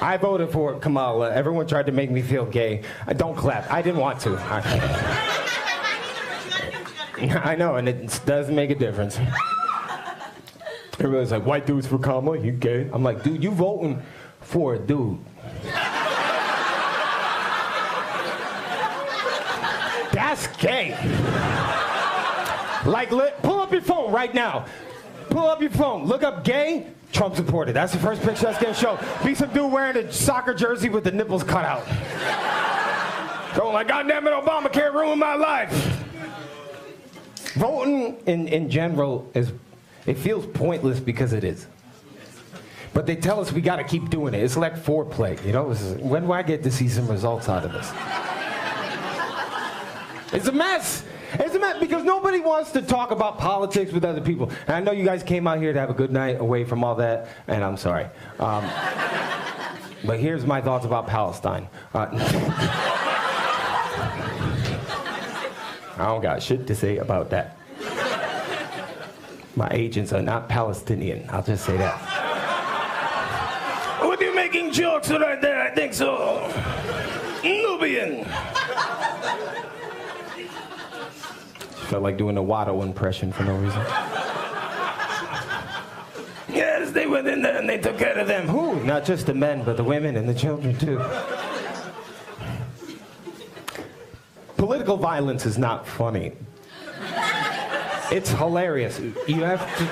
I voted for Kamala. Everyone tried to make me feel gay. Don't clap. I didn't want to. I know, and it does make a difference. Everybody's like, white dudes for Kamala, you gay? I'm like, dude, you voting for a dude. That's gay. Like, pull up your phone right now. Pull up your phone. Look up gay, Trump supported. That's the first picture that's gonna show. Be some dude wearing a soccer jersey with the nipples cut out. Going like, God damn it, Obama can't ruin my life. Voting in general it feels pointless because it is. But they tell us we gotta keep doing it. It's like foreplay, you know? When do I get to see some results out of this? It's a mess. It's a mess because nobody wants to talk about politics with other people. And I know you guys came out here to have a good night away from all that, and I'm sorry. But here's my thoughts about Palestine. I don't got shit to say about that. My agents are not Palestinian. I'll just say that. What are you making jokes right there? I think so. Nubian. Felt like doing a Watto impression for no reason. Yes, they went in there and they took care of them. Who? Not just the men, but the women and the children too. Political violence is not funny. It's hilarious. You have to...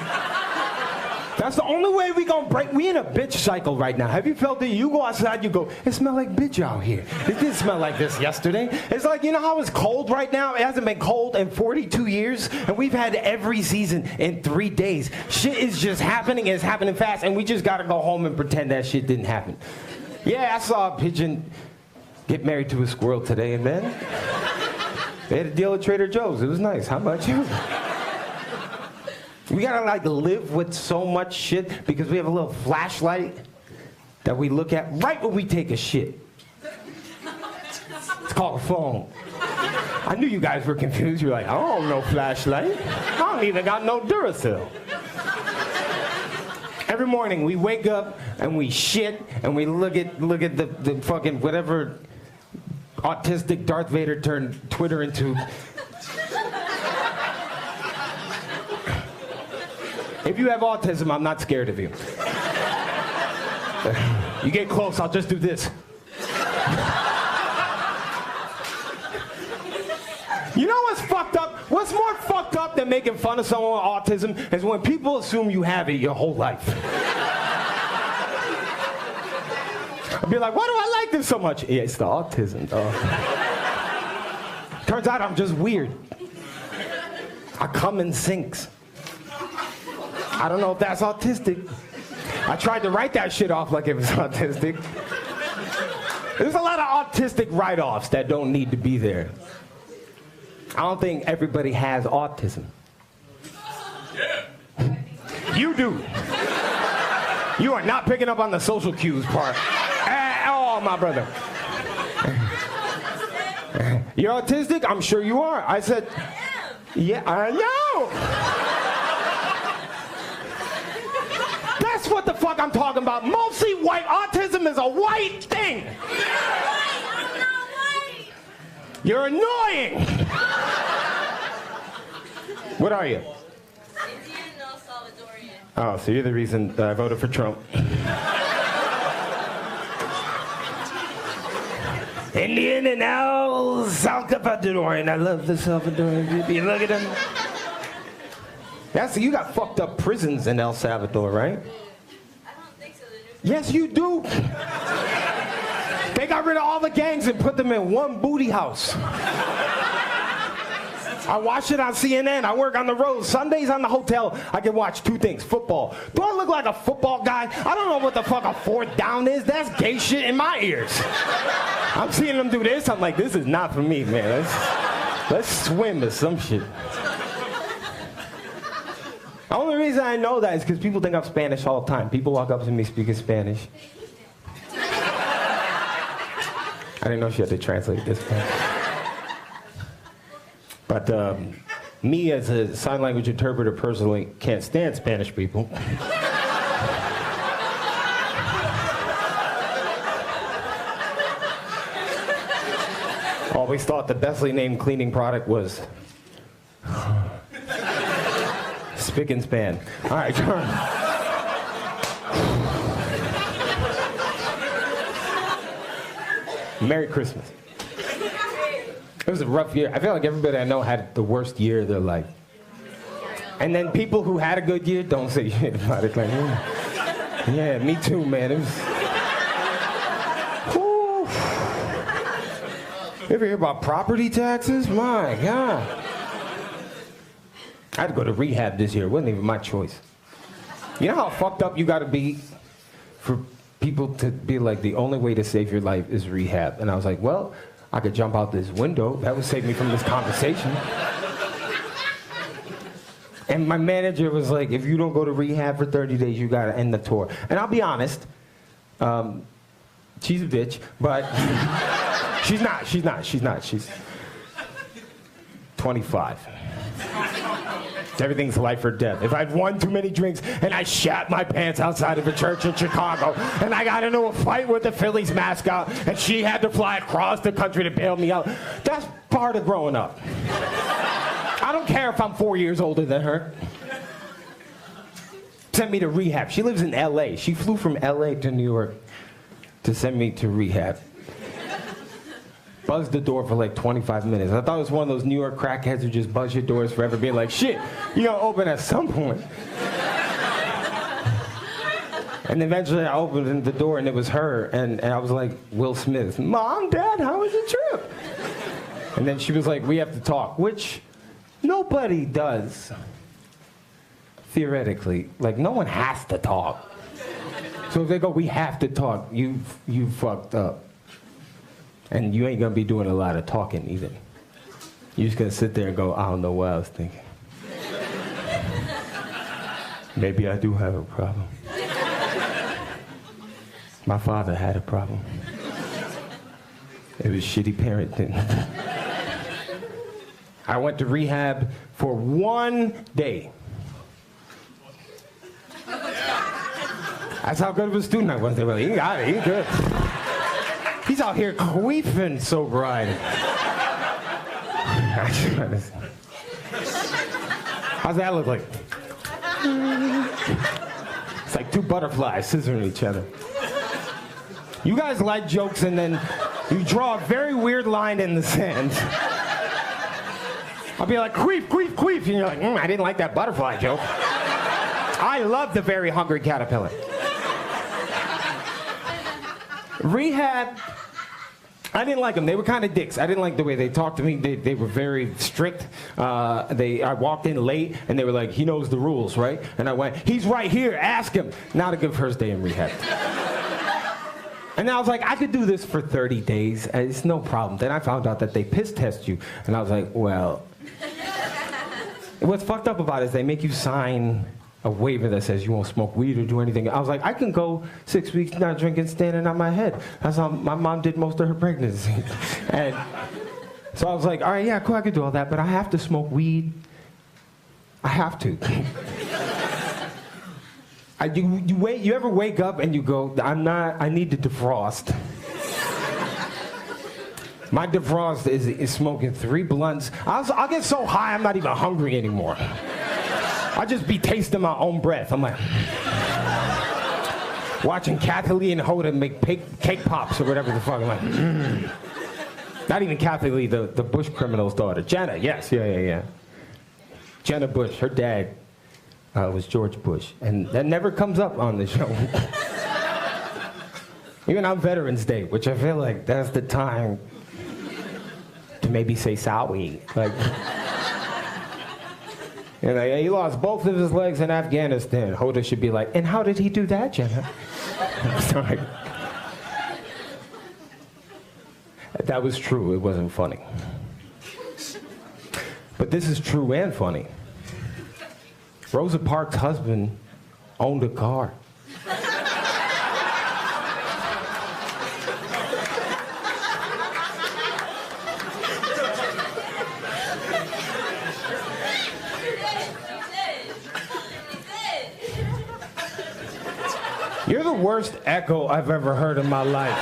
That's the only way we gonna break. We in a bitch cycle right now. Have you felt it? You go outside, you go, it smell like bitch out here. It didn't smell like this yesterday. It's like, you know how it's cold right now? It hasn't been cold in 42 years, and we've had every season in 3 days. Shit is just happening, and it's happening fast, and we just gotta go home and pretend that shit didn't happen. Yeah, I saw a pigeon get married to a squirrel today, and then they had a deal at Trader Joe's. It was nice. How about you? We gotta like live with so much shit because we have a little flashlight that we look at right when we take a shit. It's called a phone. I knew you guys were confused. You're like, I don't know flashlight. I don't even got no Duracell. Every morning we wake up and we shit and we look at the fucking whatever autistic Darth Vader turned Twitter into. If you have autism, I'm not scared of you. You get close, I'll just do this. You know what's fucked up? What's more fucked up than making fun of someone with autism is when people assume you have it your whole life. I'll be like, why do I like this so much? Yeah, it's the autism, dog. Turns out I'm just weird. I come in sinks. I don't know if that's autistic. I tried to write that shit off like it was autistic. There's a lot of autistic write-offs that don't need to be there. I don't think everybody has autism. Yeah. You do. You are not picking up on the social cues part at all, my brother. You're autistic? I'm sure you are. I said, yeah, I know. That's what the fuck I'm talking about. Mostly white. Autism is a white thing. I'm not white. You're annoying. What are you? Indian, no Salvadorian. Oh, so you're the reason that I voted for Trump. Indian and now South Salvadorian. I love the Salvadorian people. Look at them. That's, you got fucked up prisons in El Salvador, right? I don't think so. Yes, you do. They got rid of all the gangs and put them in one booty house. I watch it on CNN. I work on the road. Sundays on the hotel, I can watch two things. Football. Do I look like a football guy? I don't know what the fuck a fourth down is. That's gay shit in my ears. I'm seeing them do this. I'm like, this is not for me, man. Let's swim or some shit. The only reason I know that is because people think I'm Spanish all the time. People walk up to me speaking Spanish. I didn't know she had to translate this part. But me as a sign language interpreter personally can't stand Spanish people. Always thought the bestly named cleaning product was Spick and Span. All right, turn. Merry Christmas. It was a rough year. I feel like everybody I know had the worst year of their life. And then people who had a good year don't say shit about it. Like, yeah, me too, man. It was... Whew. You ever hear about property taxes? My God. I had to go to rehab this year. It wasn't even my choice. You know how fucked up you gotta be for people to be like, the only way to save your life is rehab? And I was like, well, I could jump out this window. That would save me from this conversation. And my manager was like, if you don't go to rehab for 30 days, you gotta end the tour. And I'll be honest, she's a bitch, but she's not. She's 25. Everything's life or death. If I'd won too many drinks and I shat my pants outside of a church in Chicago and I got into a fight with the Phillies mascot and she had to fly across the country to bail me out, that's part of growing up. I don't care if I'm 4 years older than her. Sent me to rehab. She lives in LA. She flew from LA to New York to send me to rehab. Buzzed the door for like 25 minutes. I thought it was one of those New York crackheads who just buzz your doors forever, being like, shit, you're gonna open at some point. And eventually I opened the door and it was her, and I was like, Will Smith, Mom, Dad, how was the trip? And then she was like, we have to talk, which nobody does, theoretically. Like, no one has to talk. So if they go, we have to talk, you fucked up. And you ain't gonna be doing a lot of talking either. You're just gonna sit there and go, I don't know what I was thinking. Maybe I do have a problem. My father had a problem. It was shitty parenting. I went to rehab for 1 day. That's how good of a student I was. They were like, he got it, he's good. He's out here queefing sobriety. How's that look like? It's like two butterflies scissoring each other. You guys like jokes and then you draw a very weird line in the sand. I'll be like, queef, queef, queef. And you're like, I didn't like that butterfly joke. I love the very hungry caterpillar. Rehab, I didn't like them. They were kind of dicks. I didn't like the way they talked to me. They were very strict. I walked in late, and they were like, he knows the rules, right? And I went, he's right here, ask him. Not a good first day in rehab. And I was like, I could do this for 30 days. It's no problem. Then I found out that they piss test you. And I was like, well. What's fucked up about it is they make you sign a waiver that says you won't smoke weed or do anything. I was like, I can go 6 weeks not drinking, standing on my head. That's how my mom did most of her pregnancy. And so I was like, all right, yeah, cool, I can do all that, but I have to smoke weed. I have to. You ever wake up and you go, I need to defrost. My defrost is smoking 3 blunts. I'll get so high I'm not even hungry anymore. I'll just be tasting my own breath. I'm like, watching Kathy Lee and Hoda make cake pops or whatever the fuck. I'm like, Not even Kathy Lee, the Bush criminal's daughter. Jenna, yes, yeah. Jenna Bush, her dad was George Bush. And that never comes up on the show. Even on Veterans Day, which I feel like that's the time to maybe say sorry. Like, you know, he lost both of his legs in Afghanistan. Hoda should be like, and how did he do that, Jenna? Sorry. That was true. It wasn't funny. But this is true and funny. Rosa Parks' husband owned a car. You're the worst echo I've ever heard in my life.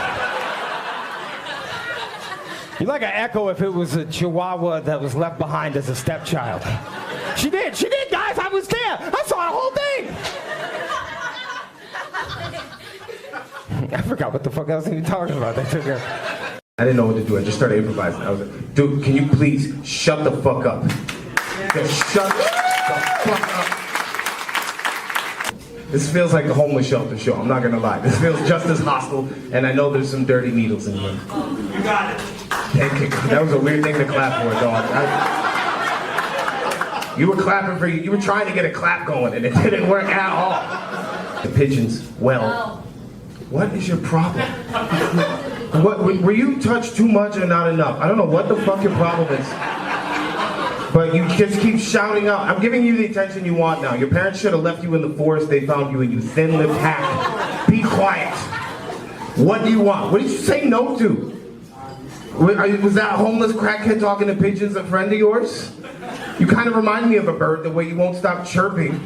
You're like an echo if it was a chihuahua that was left behind as a stepchild. She did, guys, I was there. I saw the whole thing. I forgot what the fuck I was even talking about. That took her. I didn't know what to do. I just started improvising. I was like, dude, can you please shut the fuck up? Just shut the fuck up. This feels like the homeless shelter show, I'm not gonna lie. This feels just as hostile, and I know there's some dirty needles in here. You got it. Thank you. That was a weird thing to clap for, dog. You were clapping for you were trying to get a clap going, and it didn't work at all. The pigeons, well, what is your problem? What, were you touched too much or not enough? I don't know what the fuck your problem is. But you just keep shouting out. I'm giving you the attention you want now. Your parents should have left you in the forest. They found you in you thin-lipped hack. Be quiet. What do you want? What did you say no to? Was that homeless crackhead talking to pigeons a friend of yours? You kind of remind me of a bird, the way you won't stop chirping.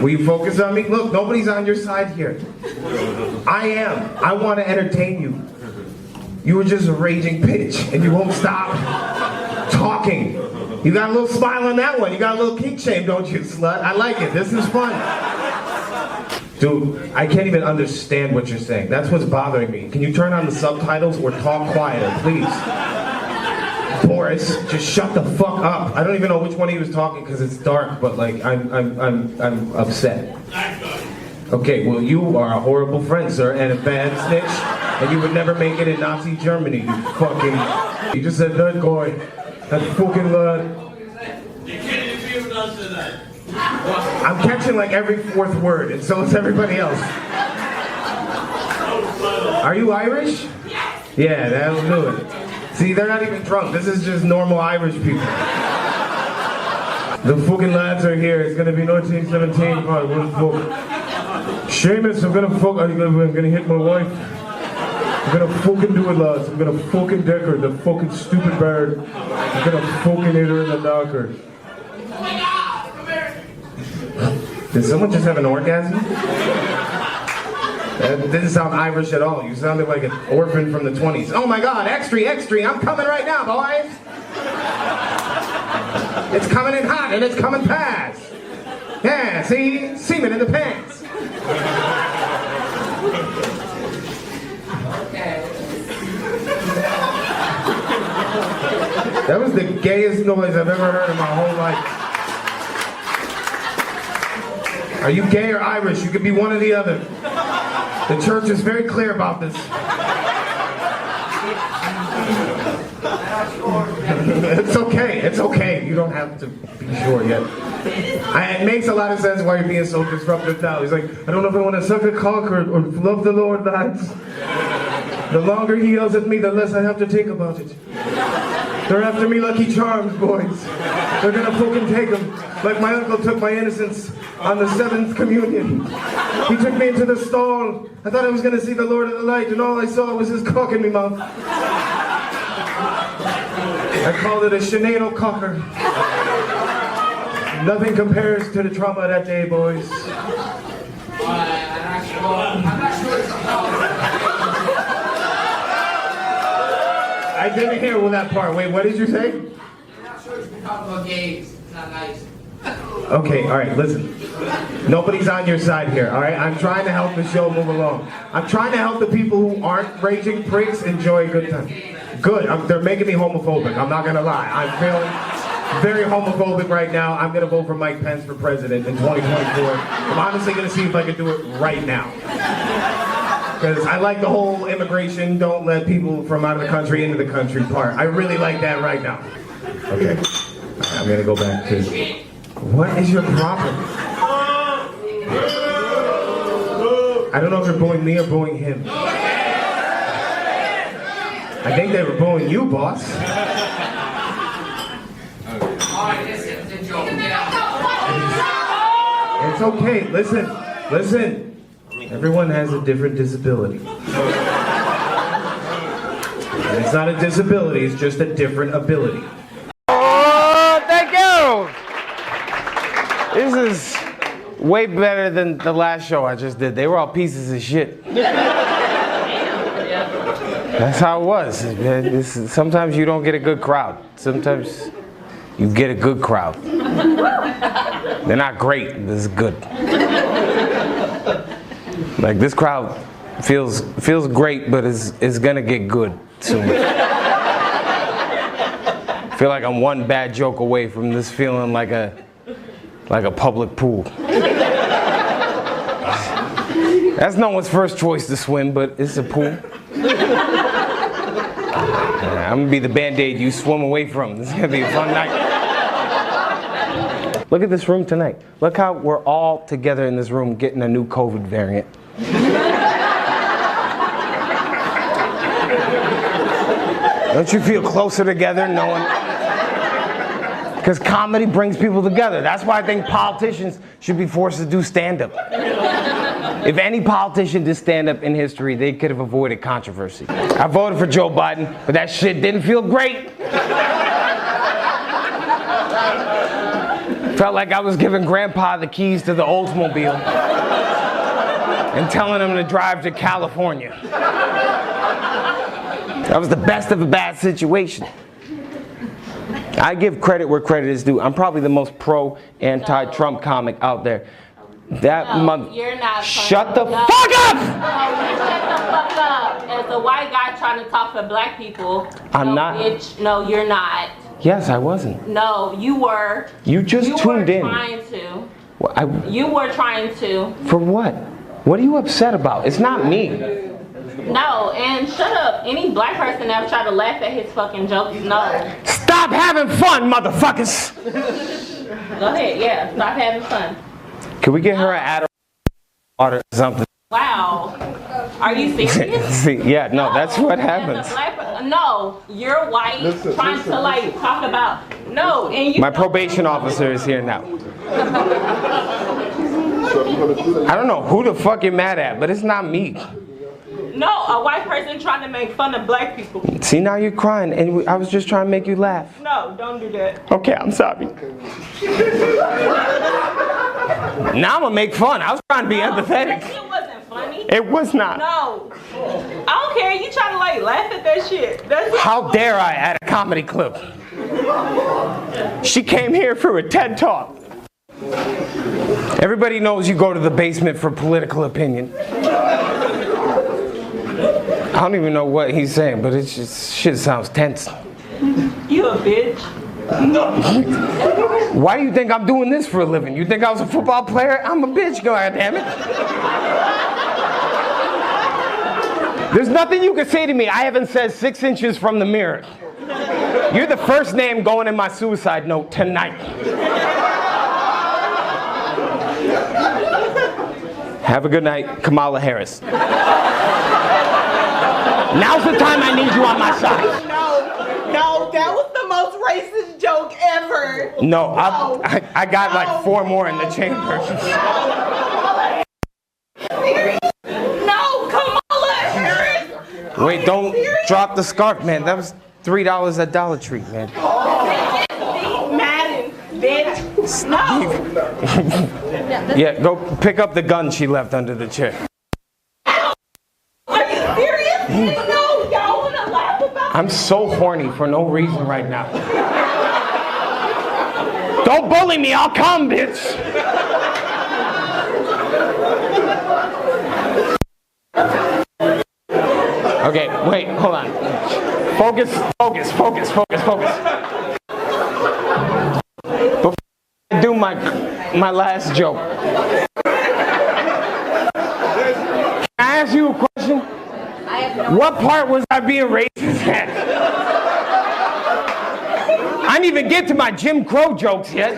Will you focus on me? Look, nobody's on your side here. I am. I want to entertain you. You were just a raging pitch, and you won't stop talking. You got a little smile on that one. You got a little kink shame, don't you, slut? I like it. This is fun. Dude, I can't even understand what you're saying. That's what's bothering me. Can you turn on the subtitles or talk quieter, please? Boris, just shut the fuck up. I don't even know which one he was talking because it's dark, but like I'm upset. Okay, well you are a horrible friend, sir, and a bad snitch, and you would never make it in Nazi Germany, you fucking... You just said that guy. That fucking lad. I'm catching like every fourth word, and so is everybody else. Are you Irish? Yeah, that'll do it. See, they're not even drunk. This is just normal Irish people. The fucking lads are here. It's gonna be 1917. What the fuck? Seamus, I'm gonna hit my wife. I'm gonna fucking do it, lads. I'm gonna fucking deck her, the fucking stupid bird. I'm gonna fucking hit her in the knocker. Did someone just have an orgasm? That didn't sound Irish at all. You sounded like an orphan from the 20s. Oh my God, extra, I'm coming right now, boys. It's coming in hot and it's coming fast. Yeah, see? Semen in the pants. That was the gayest noise I've ever heard in my whole life. Are you gay or Irish? You could be one or the other. The church is very clear about this. It's okay. You don't have to be sure yet. It makes a lot of sense why you're being so disruptive now. He's like, I don't know if I want to suck a cock or love the Lord, lads. The longer he yells at me, the less I have to think about it. They're after me Lucky Charms, boys. They're gonna fucking take them. Like my uncle took my innocence on the 7th communion. He took me into the stall. I thought I was gonna see the Lord of the Light, and all I saw was his cock in my mouth. I called it a shenanal cocker. Nothing compares to the trauma of that day, boys. I didn't hear that part. Wait, what did you say? I'm not sure it's talking about gays. It's not nice. Okay, all right, listen. Nobody's on your side here, all right? I'm trying to help the show move along. I'm trying to help the people who aren't raging pricks enjoy a good time. Good, they're making me homophobic, I'm not gonna lie. I'm feeling very homophobic right now. I'm gonna vote for Mike Pence for president in 2024. I'm honestly gonna see if I can do it right now. Because I like the whole immigration, don't let people from out of the country into the country part. I really like that right now. Okay, I'm gonna go back to, what is your problem? I don't know if they're booing me or booing him. I think they were booing you, boss. Alright, listen, the joke. Get out. It's okay, listen. Everyone has a different disability. And it's not a disability, it's just a different ability. Oh, thank you! This is way better than the last show I just did. They were all pieces of shit. That's how it was. Sometimes you don't get a good crowd. Sometimes you get a good crowd. They're not great, this is good. Like this crowd feels great, but is gonna get good soon. I feel like I'm one bad joke away from this feeling like a public pool. That's no one's first choice to swim, but it's a pool. I'm gonna be the Band-Aid you swim away from. This is gonna be a fun night. Look at this room tonight. Look how we're all together in this room getting a new COVID variant. Don't you feel closer together knowing? Because comedy brings people together. That's why I think politicians should be forced to do stand-up. If any politician did stand-up in history, they could have avoided controversy. I voted for Joe Biden, but that shit didn't feel great. Felt like I was giving Grandpa the keys to the Oldsmobile and telling him to drive to California. That was the best of a bad situation. I give credit where credit is due. I'm probably the most pro-anti-Trump comic out there. That mother. You're not. Shut the fuck up! No, you shut the fuck up. As a white guy trying to talk for black people. I'm not. Bitch, no, you're not. Yes, I wasn't. No, you were. You just tuned in. You were trying to. Well, You were trying to. For what? What are you upset about? It's not me. No, and shut up. Any black person ever tried to laugh at his fucking jokes? No. Stop having fun, motherfuckers! Go ahead, yeah. Stop having fun. Can we get her an Adderall water or something? Wow. Are you serious? See, yeah, no, that's what happens. No, you're white, trying to like talk about. No, and you. My probation officer is here now. I don't know who the fuck you're mad at, but it's not me. No, a white person trying to make fun of black people. See, now you're crying, and I was just trying to make you laugh. No, don't do that. Okay, I'm sorry. Now I'm gonna make fun. I was trying to be empathetic. That shit wasn't funny. It was not. No. I don't care. You trying to like laugh at that shit. That's How dare I at a comedy club? She came here for a TED Talk. Everybody knows you go to the basement for political opinion. I don't even know what he's saying, but it just shit sounds tense. You a bitch. Why do you think I'm doing this for a living? You think I was a football player? I'm a bitch, goddammit. There's nothing you can say to me I haven't said 6 inches from the mirror. You're the first name going in my suicide note tonight. Have a good night, Kamala Harris. Now's the time I need you on my side. No, that was the most racist joke ever. No, I got like 4 more in the chamber. No, Kamala Harris. Wait, don't drop the scarf, man. That was $3 at Dollar Tree, man. Madden, bitch. No. Yeah, go pick up the gun she left under the chair. Are you serious? No, y'all wanna laugh about I'm so horny for no reason right now. Don't bully me, I'll come, bitch. Okay, wait, hold on. Focus. Before I do my last joke, can I ask you a question? What part was I being racist at? I didn't even get to my Jim Crow jokes yet.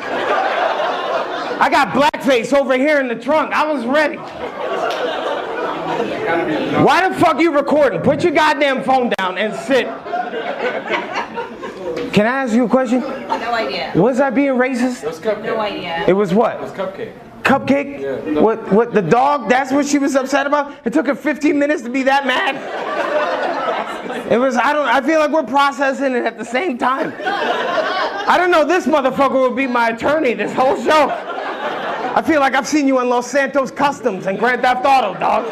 I got blackface over here in the trunk. I was ready. Why the fuck you recording? Put your goddamn phone down and sit. Can I ask you a question? No idea. Was I being racist? It was cupcake. No idea. It was what? It was cupcake. Cupcake? Yeah. What, the dog? That's what she was upset about? It took her 15 minutes to be that mad? It was, I feel like we're processing it at the same time. I don't know, this motherfucker will be my attorney this whole show. I feel like I've seen you in Los Santos Customs and Grand Theft Auto, dog.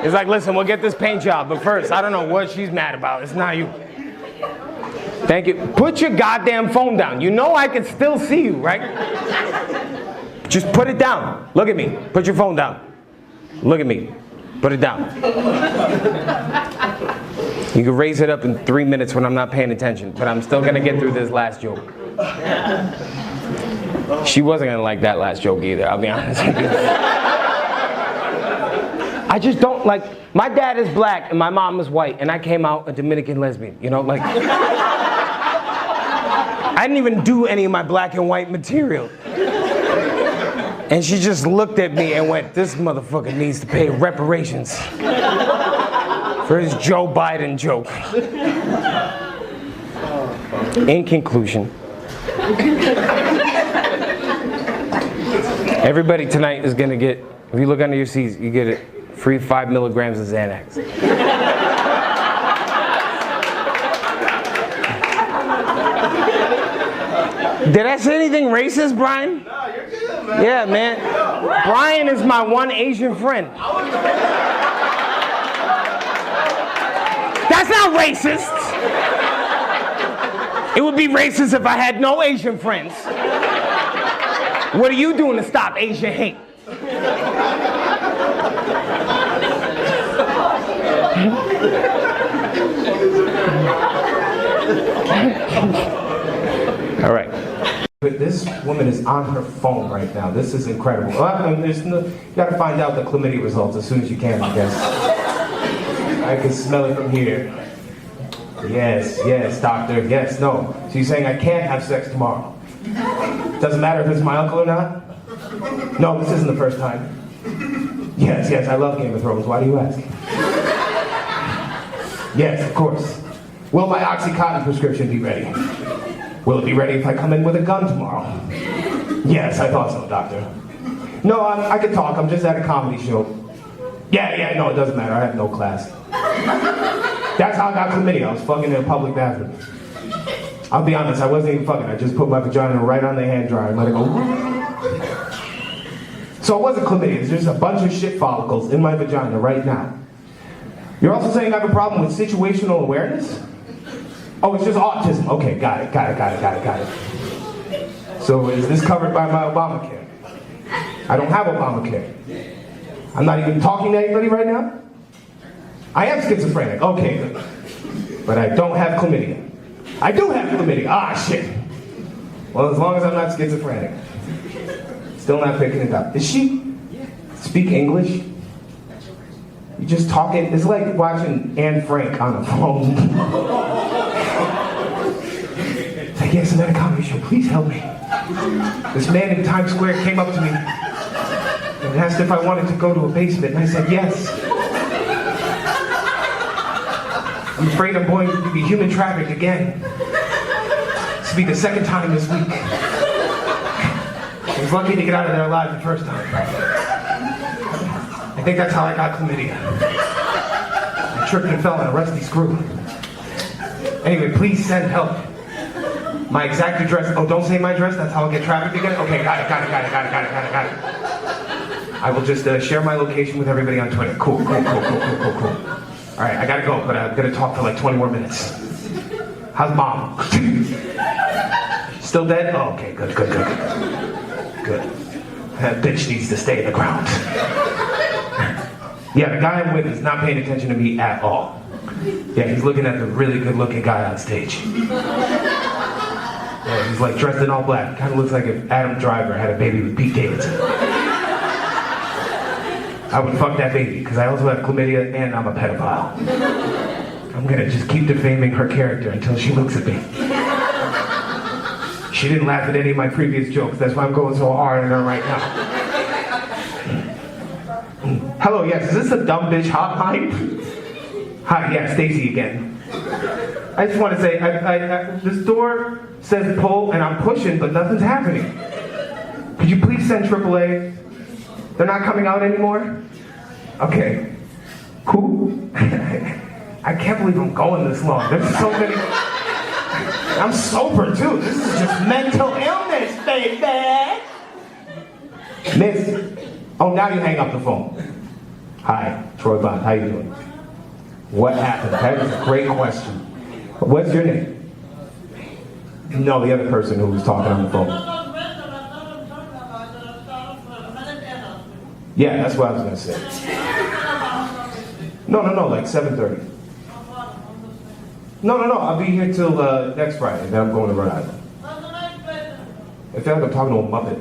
It's like, listen, we'll get this paint job, but first, I don't know what she's mad about. It's not you. Thank you. Put your goddamn phone down. You know I can still see you, right? Just put it down. Look at me. Put your phone down. Look at me. Put it down. You can raise it up in 3 minutes when I'm not paying attention, but I'm still gonna get through this last joke. She wasn't gonna like that last joke either, I'll be honest with you. I just don't like, my dad is black and my mom is white, and I came out a Dominican lesbian, you know, like. I didn't even do any of my black and white material. And she just looked at me and went, this motherfucker needs to pay reparations for his Joe Biden joke. In conclusion, everybody tonight is gonna get, if you look under your seats, you get a free 5 milligrams of Xanax. Did I say anything racist, Brian? No, you're good, man. Yeah, man. Brian is my one Asian friend. That's not racist. It would be racist if I had no Asian friends. What are you doing to stop Asian hate? All right. But this woman is on her phone right now. This is incredible. You gotta find out the chlamydia results as soon as you can, I guess. I can smell it from here. Yes, doctor, yes, no. So you're saying I can't have sex tomorrow? Doesn't matter if it's my uncle or not? No, this isn't the first time. Yes, I love Game of Thrones. Why do you ask? Yes, of course. Will my Oxycontin prescription be ready? Will it be ready if I come in with a gun tomorrow? Yes, I thought so, doctor. No, I can talk. I'm just at a comedy show. Yeah, no, it doesn't matter. I have no class. That's how I got chlamydia. I was fucking in a public bathroom. I'll be honest, I wasn't even fucking. I just put my vagina right on the hand dryer and let it go. So it wasn't chlamydia. There's just a bunch of shit follicles in my vagina right now. You're also saying I have a problem with situational awareness? Oh, it's just autism. Okay, got it. So is this covered by my Obamacare? I don't have Obamacare. I'm not even talking to anybody right now? I am schizophrenic. Okay, good. But I don't have chlamydia. I do have chlamydia. Ah, shit. Well, as long as I'm not schizophrenic. Still not picking it up. Does she speak English? You just talking? It's like watching Anne Frank on the phone. It's like, yes, I'm at a comedy show. Please help me. This man in Times Square came up to me and asked if I wanted to go to a basement, and I said yes. I'm afraid I'm going to be human trafficked again. This will be the second time this week. I was lucky to get out of there alive the first time. I think that's how I got chlamydia. I tripped and fell on a rusty screw. Anyway, please send help. My exact address. Oh, don't say my address. That's how I'll get trafficked again. Okay, got it. I will just share my location with everybody on Twitter. Cool. All right, I gotta go, but I'm gonna talk for like 20 more minutes. How's mom? Still dead? Oh, okay, good. That bitch needs to stay in the ground. Yeah, the guy I'm with is not paying attention to me at all. Yeah, he's looking at the really good-looking guy on stage. Yeah, he's like dressed in all black. Kind of looks like if Adam Driver had a baby with Pete Davidson. I would fuck that baby, because I also have chlamydia and I'm a pedophile. I'm gonna just keep defaming her character until she looks at me. She didn't laugh at any of my previous jokes, that's why I'm going so hard on her right now. Hello, yes, is this a dumb bitch hotline? Hi, yeah, Stacy again. I just want to say, this door says pull and I'm pushing, but nothing's happening. Could you please send AAA? They're not coming out anymore? Okay. Who? I can't believe I'm going this long. There's so many. I'm sober too. This is just mental illness, baby. Miss. Oh, now you hang up the phone. Hi, Troy Bond. How you doing? What happened? That is a great question. What's your name? No, the other person who was talking on the phone. Yeah, that's what I was gonna say. No, like 7:30. No, I'll be here till next Friday, then I'm going to Rhode Island. I feel like I'm talking to a Muppet.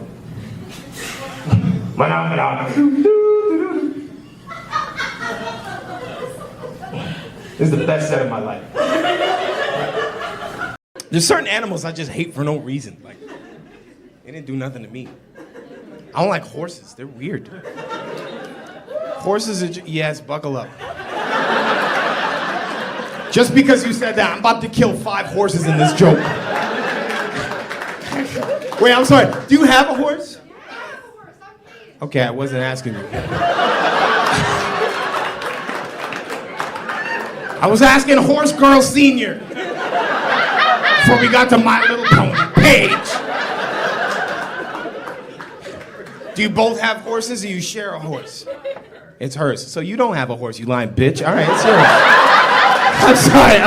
This is the best set of my life. There's certain animals I just hate for no reason. Like, they didn't do nothing to me. I don't like horses. They're weird. Horses are yes, buckle up. Just because you said that, I'm about to kill 5 horses in this joke. Wait, I'm sorry. Do you have a horse? Okay, I wasn't asking you. I was asking Horse Girl Senior before we got to My Little Pony. Paige. Do you both have horses or you share a horse? It's hers. So you don't have a horse, you lying bitch. All right, it's yours. I'm sorry.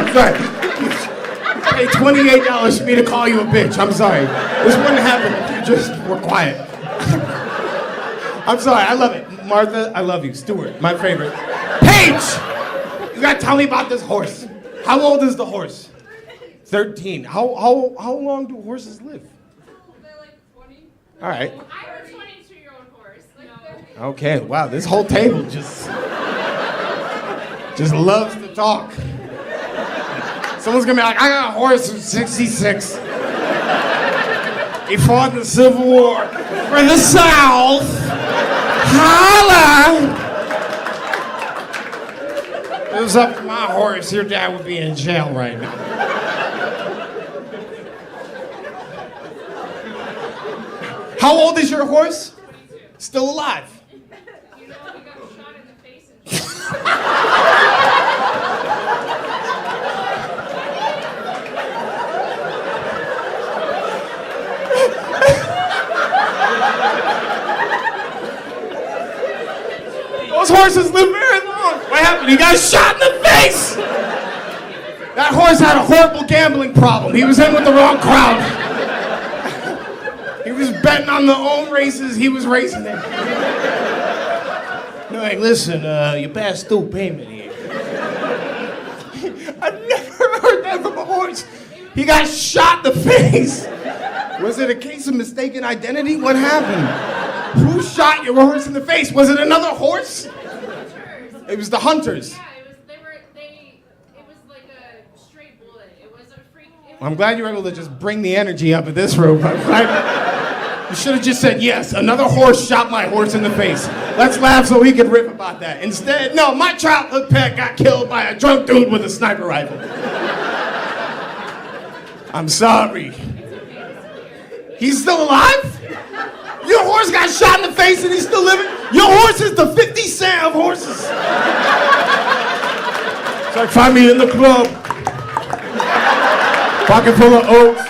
Hey, $28 for me to call you a bitch. I'm sorry. This wouldn't happen if you just were quiet. I'm sorry, I love it. Martha, I love you. Stuart, my favorite. Paige! You gotta tell me about this horse. How old is the horse? 13. How long do horses live? They're like 20. All right. I have a 22-year-old horse. Okay, wow, this whole table just loves to talk. Someone's gonna be like, I got a horse who's 66. He fought in the Civil War for the South. Holla! If it was up to my horse, your dad would be in jail right now. How old is your horse? 22. Still alive. You know, he got shot in the face and Those horses live very long. What happened? He got shot in the face! That horse had a horrible gambling problem. He was in with the wrong crowd. He was betting on the own races he was racing in. They're like, listen, you passed due payment here. I've never heard that from a horse. He got shot in the face. Was it a case of mistaken identity? What happened? Who shot your horse in the face? Was it another horse? It was the hunters. yeah, it was like a straight bullet. It was a freak. I'm glad you were able to just bring the energy up in this room. You should have just said, yes, another horse shot my horse in the face. Let's laugh so we can rip about that. Instead, no, my childhood pet got killed by a drunk dude with a sniper rifle. I'm sorry. He's still alive? Your horse got shot in the face and he's still living? Your horse is the 50 Cent of horses. It's like, find me in the club. Pocket full of oats.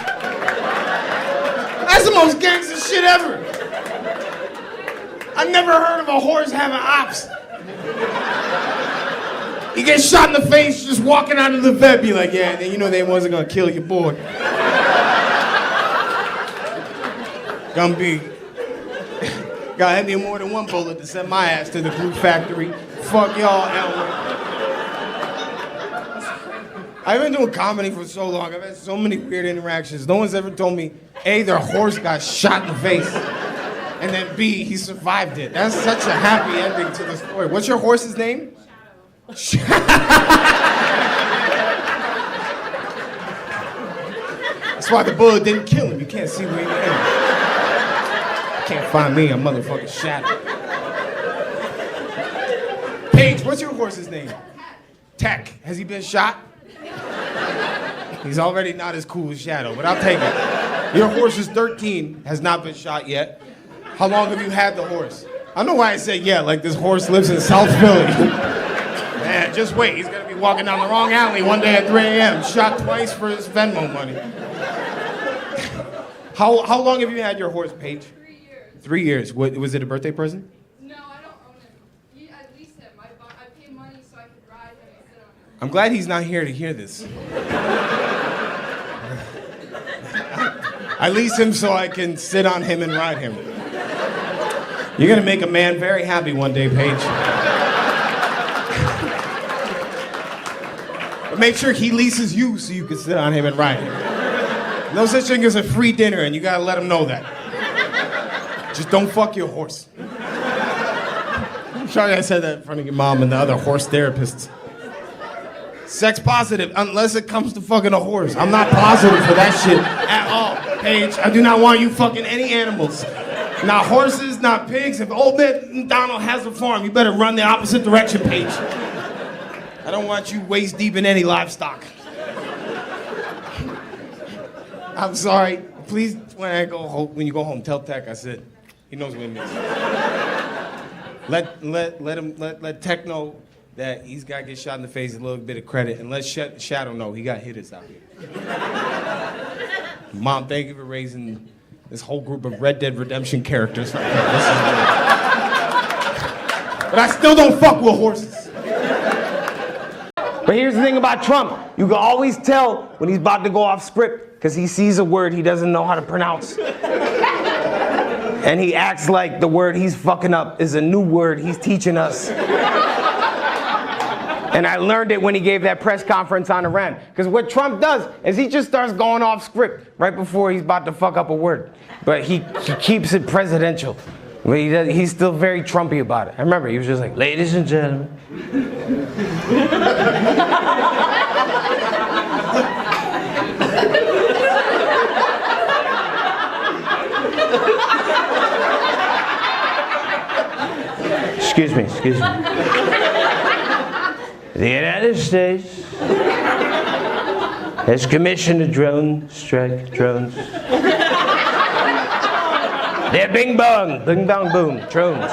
That's the most gangster shit ever. I've never heard of a horse having ops. He gets shot in the face just walking out of the vet, be like, yeah, you know they wasn't gonna kill your boy. Gumby. God had me more than one bullet to send my ass to the glue factory. Fuck y'all, Elmer. I've been doing comedy for so long. I've had so many weird interactions. No one's ever told me, A, their horse got shot in the face, and then B, he survived it. That's such a happy ending to the story. What's your horse's name? Shadow. That's why the bullet didn't kill him. You can't see where he went. Can't find me a motherfucking shadow. Paige, what's your horse's name? Tech. Has he been shot? He's already not as cool as Shadow, but I'll take it. Your horse is 13, has not been shot yet. How long have you had the horse? I don't know why I said yeah, like this horse lives in South Philly. Man, just wait. He's gonna be walking down the wrong alley one day at 3 a.m. Shot twice for his Venmo money. How long have you had your horse, Paige? 3 years. 3 years. What, was it a birthday present? No, I don't own him. I lease him. I I'm glad he's not here to hear this. I lease him so I can sit on him and ride him. You're gonna make a man very happy one day, Paige. But make sure he leases you so you can sit on him and ride him. No such thing as a free dinner, and you gotta let him know that. Just don't fuck your horse. I'm sorry I said that in front of your mom and the other horse therapists. Sex positive, unless it comes to fucking a horse. I'm not positive for that shit at all, Paige. I do not want you fucking any animals. Not horses, not pigs. If old man Donald has a farm, you better run the opposite direction, Paige. I don't want you waist deep in any livestock. I'm sorry. Please, when you go home, tell Tech I said, he knows what it means. Let Tech know that he's got to get shot in the face, a little bit of credit, and let Shadow know he got hitters out here. Mom, thank you for raising this whole group of Red Dead Redemption characters. But I still don't fuck with horses. But here's the thing about Trump. You can always tell when he's about to go off script because he sees a word he doesn't know how to pronounce. And he acts like the word he's fucking up is a new word he's teaching us. And I learned it when he gave that press conference on Iran. Because what Trump does is he just starts going off script right before he's about to fuck up a word. But he keeps it presidential. But he's still very Trumpy about it. I remember he was just like, ladies and gentlemen. Excuse me. The United States has commissioned a drone strike, drones. They're bing bong boom, drones.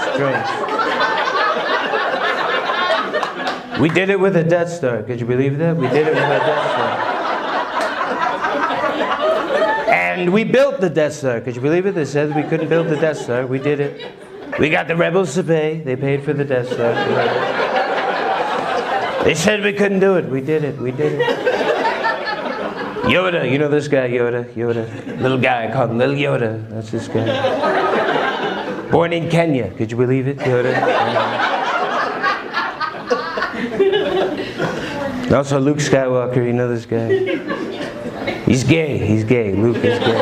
We did it with a Death Star, could you believe that? We did it with a Death Star. And we built the Death Star, could you believe it? They said we couldn't build the Death Star, we did it. We got the rebels to pay, they paid for the Death Star. They said we couldn't do it. We did it. Yoda, you know this guy, Yoda. Little guy, I call him Little Yoda. That's this guy. Born in Kenya, could you believe it, Yoda? Also Luke Skywalker, you know this guy. He's gay, Luke is gay.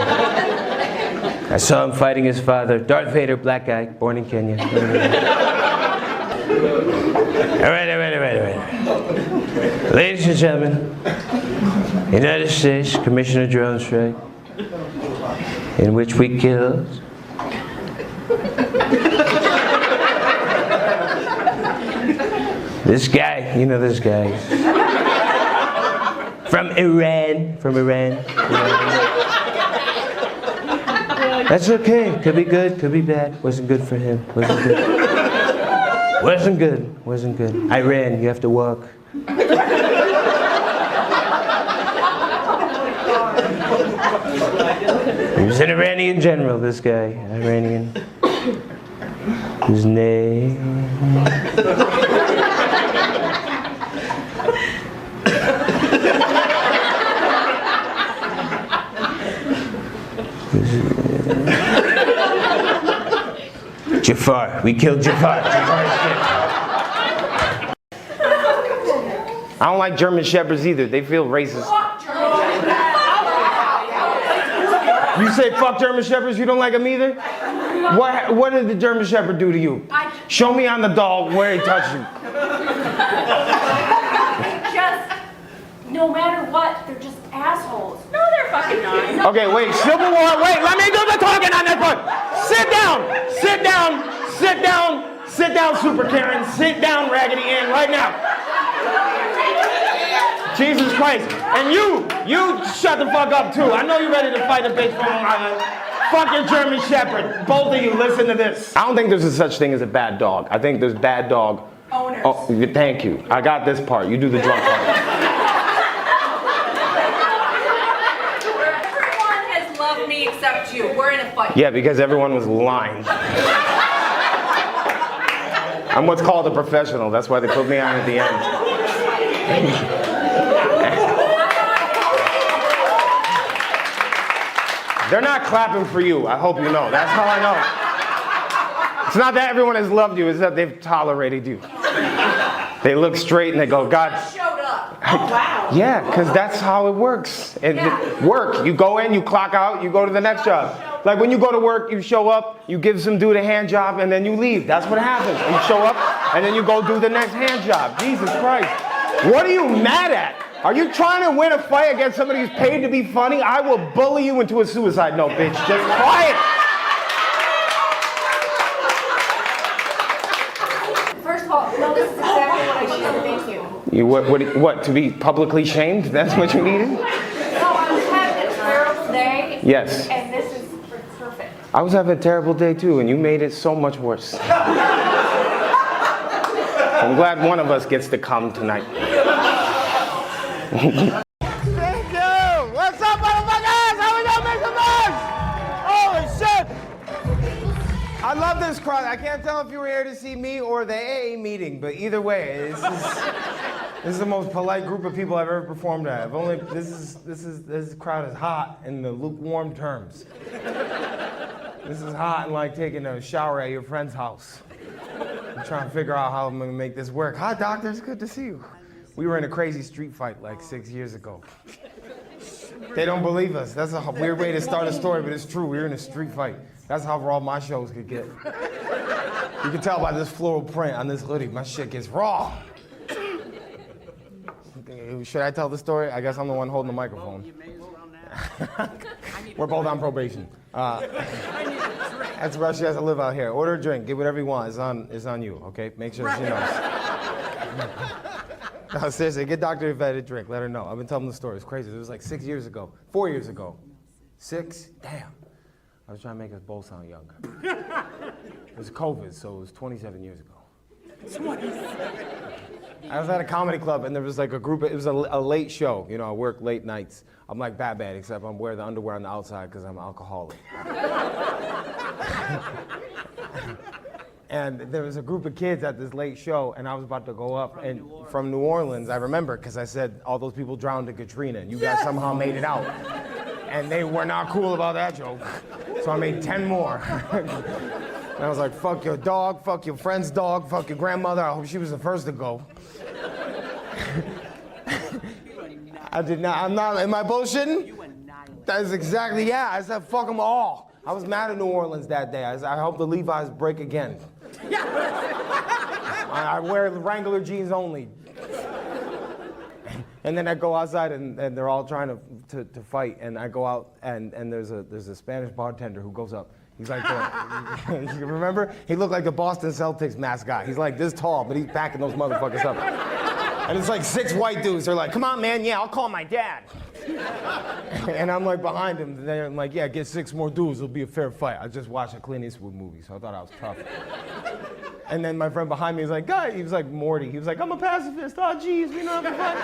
I saw him fighting his father, Darth Vader, black guy, born in Kenya. All right. Ladies and gentlemen, United States commissioned a drone strike in which we killed this guy, you know this guy, from Iran. That's okay, could be good, could be bad, wasn't good for him, Wasn't good. Iran, you have to walk. He was an Iranian general, this guy. Iranian. His name. Jafar. We killed Jafar. I don't like German Shepherds either. They feel racist. You say fuck German Shepherds, you don't like them either? What did the German Shepherd do to you? Show me on the dog where he touched you. No matter what, they're just assholes. No, they're fucking not. Okay, wait, Civil War, wait, let me do the talking on this one. Sit down, Super Karen, sit down, Raggedy Ann, right now. Jesus Christ, and you shut the fuck up too. I know you're ready to fight a bitch from Long Island. Fuck your German Shepherd. Both of you, listen to this. I don't think there's a such thing as a bad dog. I think there's bad dog owners. Oh, thank you. I got this part. You do the drunk part. Everyone has loved me except you. We're in a fight. Yeah, because everyone was lying. I'm what's called a professional. That's why they put me on at the end. They're not clapping for you, I hope you know. That's how I know. It's not that everyone has loved you, it's that they've tolerated you. They look straight and they go, God. Showed up. Oh, wow. Yeah, because that's how it works. Work, you go in, you clock out, you go to the next job. Like when you go to work, you show up, you give some dude a hand job, and then you leave. That's what happens. You show up, and then you go do the next hand job. Jesus Christ. What are you mad at? Are you trying to win a fight against somebody who's paid to be funny? I will bully you into a suicide note, bitch. Just quiet. First of all, no, this is exactly what I should. Thank you. You what? To be publicly shamed? That's what you needed? No, I was having a terrible day. Yes. And this is perfect. I was having a terrible day too, and you made it so much worse. I'm glad one of us gets to come tonight. Thank you! What's up, motherfuckers? How we doing? Make some noise! Holy shit! I love this crowd. I can't tell if you were here to see me or the AA meeting, but either way, this is the most polite group of people I've ever performed at. This crowd is hot in the lukewarm terms. This is hot and like taking a shower at your friend's house. I'm trying to figure out how I'm gonna make this work. Hi, doctor, it's good to see you. We were in a crazy street fight like 6 years ago. They don't believe us. That's a weird way to start a story, but it's true. We were in a street fight. That's how raw my shows could get. You can tell by this floral print on this hoodie, my shit gets raw. Should I tell the story? I guess I'm the one holding the microphone. We're both on probation. That's why she has to live out here. Order a drink, get whatever you want. It's on you, okay? Make sure she knows. No, seriously, get Dr. Yvette a drink. Let her know. I've been telling the story. It's crazy. It was like 6 years ago. 4 years ago. 6? Damn. I was trying to make us both sound younger. It was COVID, so it was 27 years ago. 27. I was at a comedy club, and there was like a group. It was a late show. You know, I work late nights. I'm like Batman, except I'm wearing the underwear on the outside because I'm an alcoholic. And there was a group of kids at this late show, and I was about to go up. From New Orleans, I remember, because I said all those people drowned in Katrina, and you guys somehow made it out. And they were not cool about that joke. So I made 10 more. And I was like, fuck your dog, fuck your friend's dog, fuck your grandmother. I hope she was the first to go. I did not, am I bullshitting? That is exactly, yeah, I said fuck them all. I was mad at New Orleans that day. I hope the Levi's break again. I wear Wrangler jeans only. And then I go outside and they're all trying to fight, and I go out and there's a Spanish bartender who goes up. He's like, you remember? He looked like the Boston Celtics mascot. He's like this tall, but he's backing those motherfuckers up. And it's like 6 white dudes. They're like, come on, man, yeah, I'll call my dad. And I'm like behind him, and they're like, yeah, get 6 more dudes, it'll be a fair fight. I just watched a Clint Eastwood movie, so I thought I was tough. And then my friend behind me was like, guy, he was like Morty. He was like, I'm a pacifist, oh geez, we know how to fight.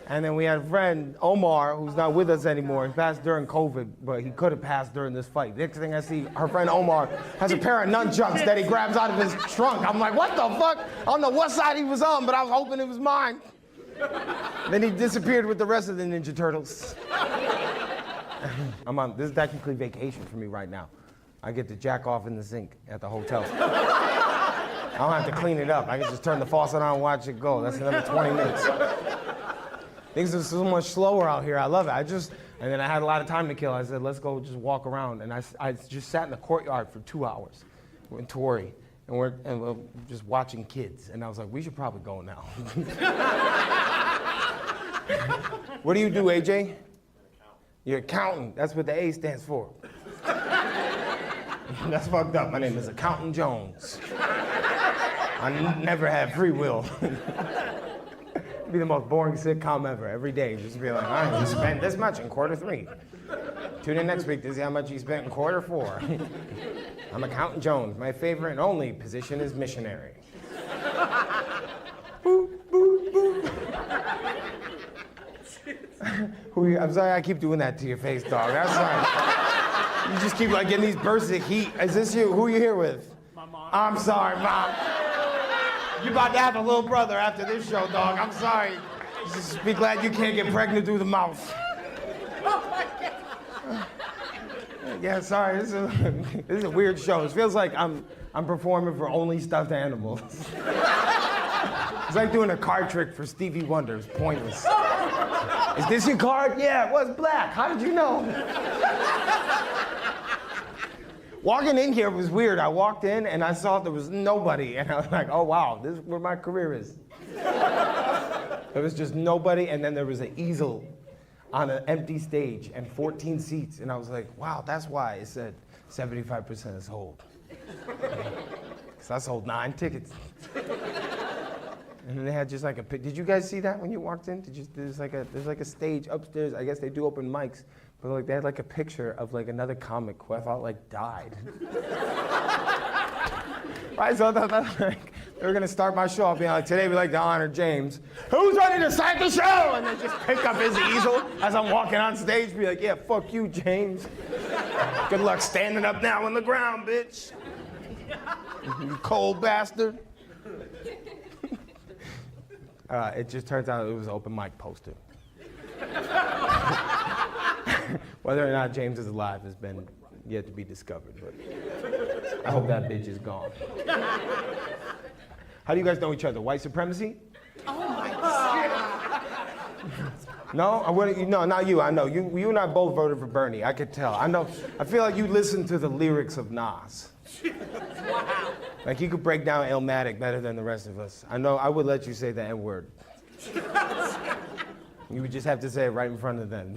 And then we had a friend, Omar, who's not with us anymore. He passed during COVID, but he could have passed during this fight. Next thing I see, her friend Omar has a pair of nunchucks that he grabs out of his trunk. I'm like, what the fuck? I don't know what side he was on, but I was hoping it was mine. Then he disappeared with the rest of the Ninja Turtles. This is technically vacation for me right now. I get to jack off in the sink at the hotel. I don't have to clean it up. I can just turn the faucet on and watch it go. That's another 20 minutes. Things are so much slower out here. I love it. And then I had a lot of time to kill. I said, let's go just walk around. And I just sat in the courtyard for 2 hours with Tori. And we're just watching kids. And I was like, we should probably go now. What do you do, AJ? You're accountant. That's what the A stands for. That's fucked up. My name is Accountant Jones. I never had free will. It'd be the most boring sitcom ever. Every day, just be like, all right, you spent this much in quarter 3. Tune in next week to see how much you spent in quarter 4. I'm Accountant Jones. My favorite and only position is missionary. Boop, boop, boop. I'm sorry I keep doing that to your face, dog. That's sorry. You just keep like getting these bursts of heat. Is this you? Who are you here with? My mom. I'm sorry, Mom. You about to have a little brother after this show, dog. I'm sorry. Just be glad you can't get pregnant through the mouth. Yeah, sorry. This is a weird show. It feels like I'm performing for only stuffed animals. It's like doing a card trick for Stevie Wonder. It's pointless. Is this your card? Yeah, it was black. How did you know? Walking in here was weird. I walked in and I saw there was nobody. And I was like, oh, wow, this is where my career is. There was just nobody, and then there was an easel on an empty stage and 14 seats. And I was like, wow, that's why it said 75% is sold. Because I sold 9 tickets. And then they had just like a, did you guys see that when you walked in? There's like a stage upstairs. I guess they do open mics, but like they had like a picture of like another comic who I thought like died. Right, so I thought like, they were gonna start my show off being like, today we like to honor James. Who's ready to start the show? And then just pick up his easel as I'm walking on stage, be like, yeah, fuck you, James. Good luck standing up now on the ground, bitch. You cold bastard. It just turns out it was an open mic poster. Whether or not James is alive has been yet to be discovered, but I hope that bitch is gone. How do you guys know each other? White supremacy? Oh my God. No? No, not you. I know. You and I both voted for Bernie. I could tell. I know. I feel like you listen to the lyrics of Nas. Wow. Like he could break down Illmatic better than the rest of us. I know I would let you say the N-word. You would just have to say it right in front of them.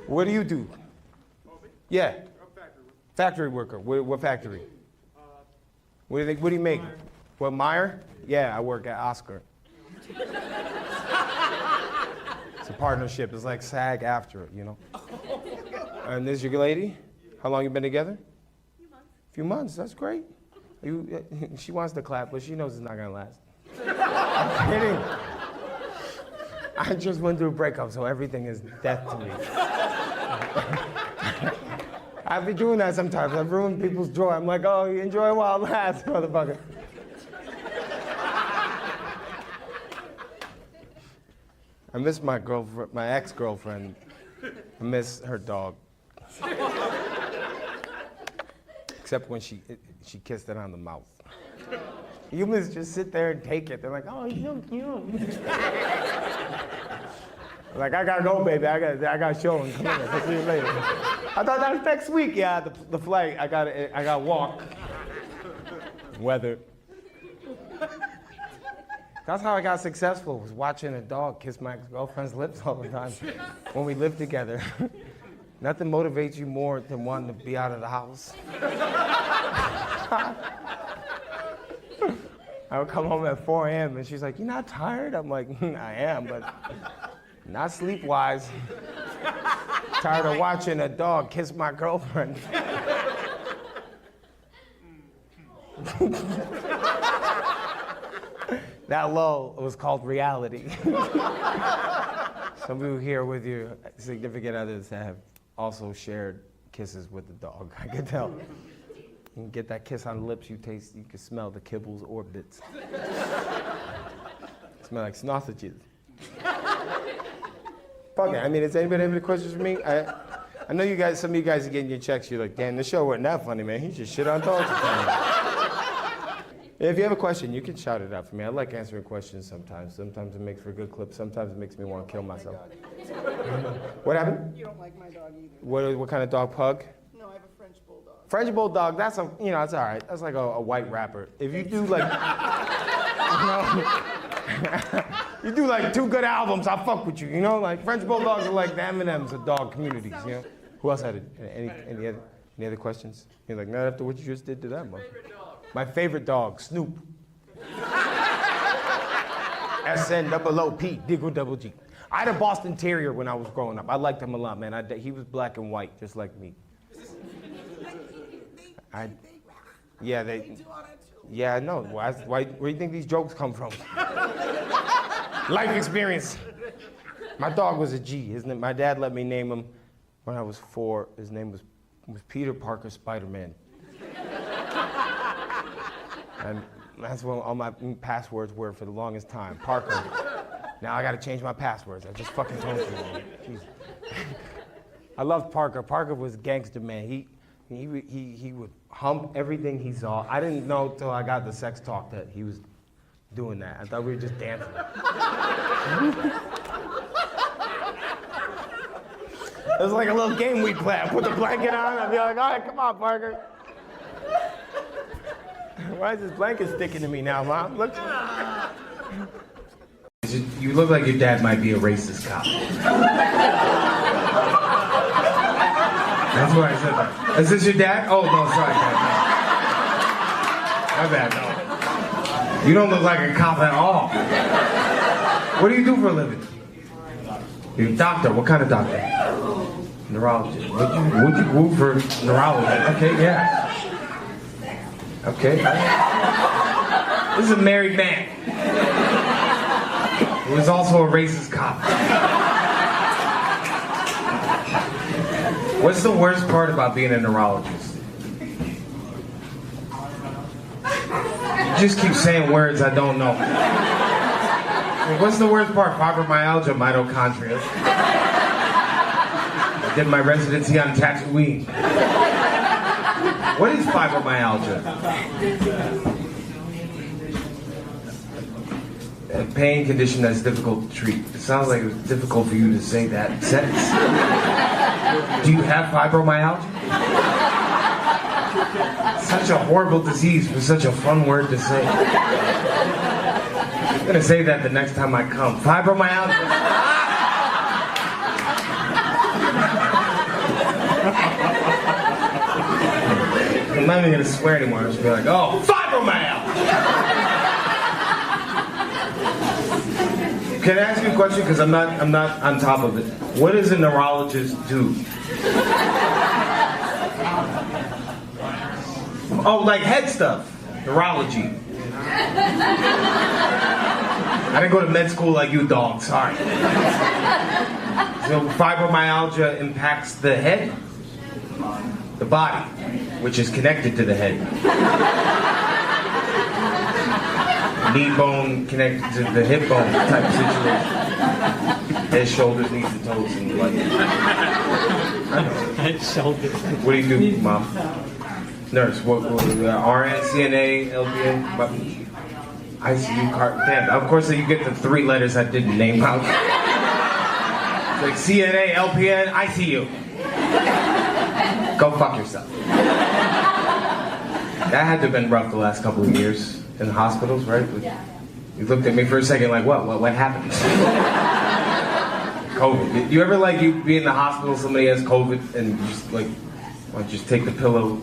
What do you do? Yeah. Factory worker. What factory? What do you make? What, Meyer? Yeah, I work at Oscar. It's a partnership. It's like SAG after it, you know? And this your lady? How long you been together? Few months, that's great. She wants to clap, but she knows it's not gonna last. I'm kidding. I just went through a breakup, so everything is death to me. I've been doing that sometimes. I've ruined people's joy. I'm like, oh, you enjoy it while it lasts, motherfucker. I miss my girlfriend, my ex-girlfriend. I miss her dog. Except when she kissed it on the mouth. Humans just sit there and take it. They're like, oh, he's so cute. Like, I gotta go, baby. I got showing. Come here. I'll see you later. I thought that was next week. Yeah, the flight. I got walk. Weather. That's how I got successful, was watching a dog kiss my ex-girlfriend's lips all the time when we lived together. Nothing motivates you more than wanting to be out of the house. I would come home at 4 a.m. and she's like, you not tired? I'm like, I am, but not sleep-wise. Tired of watching a dog kiss my girlfriend. That lull was called reality. Some of you here with your significant others have also shared kisses with the dog. I can tell. You can get that kiss on the lips, you taste, you can smell the kibbles or bits. Smell like sausages. Fuck it, I mean, does anybody have any questions for me? I know you guys, some of you guys are getting your checks, you're like, damn, the show wasn't that funny, man. He just shit on dogs. If you have a question, you can shout it out for me. I like answering questions sometimes. Sometimes it makes for a good clip. Sometimes it makes me want to kill myself. What happened? You don't like my dog either. What kind of dog? Pug? No, I have a French bulldog. French bulldog. That's that's all right. That's like a white rapper. If you do like, you do like 2 good albums, I'll fuck with you. You know, like French bulldogs are like the M&Ms of dog communities. You know. Who else had it? Any other questions? You're like, not after what you just did to that motherfucker. My favorite dog, Snoop. SNOOP, Diggle Double G. I had a Boston Terrier when I was growing up. I liked him a lot, man. He was black and white, just like me. Yeah, I know. Where do you think these jokes come from? Life experience. My dog was a G. My dad let me name him when I was 4. His name was Peter Parker Spider-Man. And that's what all my passwords were for the longest time. Parker. Now I gotta change my passwords. I just fucking told you. Jeez. I loved Parker. Parker was a gangster, man. He would hump everything he saw. I didn't know till I got the sex talk that he was doing that. I thought we were just dancing. It was like a little game we'd play. I'd put the blanket on, I'd be like, all right, come on, Parker. Why is this blanket sticking to me now, Mom? Look. You look like your dad might be a racist cop. That's why I said that. Is this your dad? Oh, no, sorry, Dad. No. My bad, no. You don't look like a cop at all. What do you do for a living? You're a doctor. What kind of doctor? Neurologist. Would you move for neurologist? Okay, yeah. Okay. This is a married man. He was also a racist cop. What's the worst part about being a neurologist? You just keep saying words I don't know. What's the worst part? Fibromyalgia, mitochondria. I did my residency on Tatooine. What is fibromyalgia? A pain condition that's difficult to treat. It sounds like it was difficult for you to say that sentence. Do you have fibromyalgia? Such a horrible disease for such a fun word to say. I'm gonna say that the next time I come. Fibromyalgia. I'm not even gonna swear anymore. I'm just gonna be like, oh, fibromyalgia. Can I ask you a question? Because I'm not on top of it. What does a neurologist do? Oh, like head stuff. Neurology. I didn't go to med school like you, dog. Sorry. So fibromyalgia impacts the head, the body, which is connected to the head. Knee bone connected to the hip bone type situation. Head, shoulders, knees, and toes, and like. Head, shoulders. What do you do, Mom? Nurse. What RN, CNA, LPN, ICU, damn. Of course, you get the 3 letters I didn't name out. It's like CNA, LPN, ICU. Go fuck yourself. That had to have been rough the last couple of years. In the hospitals, right? Yeah. You looked at me for a second like, what happened? COVID. Did you ever you be in the hospital, somebody has COVID, and you just just take the pillow?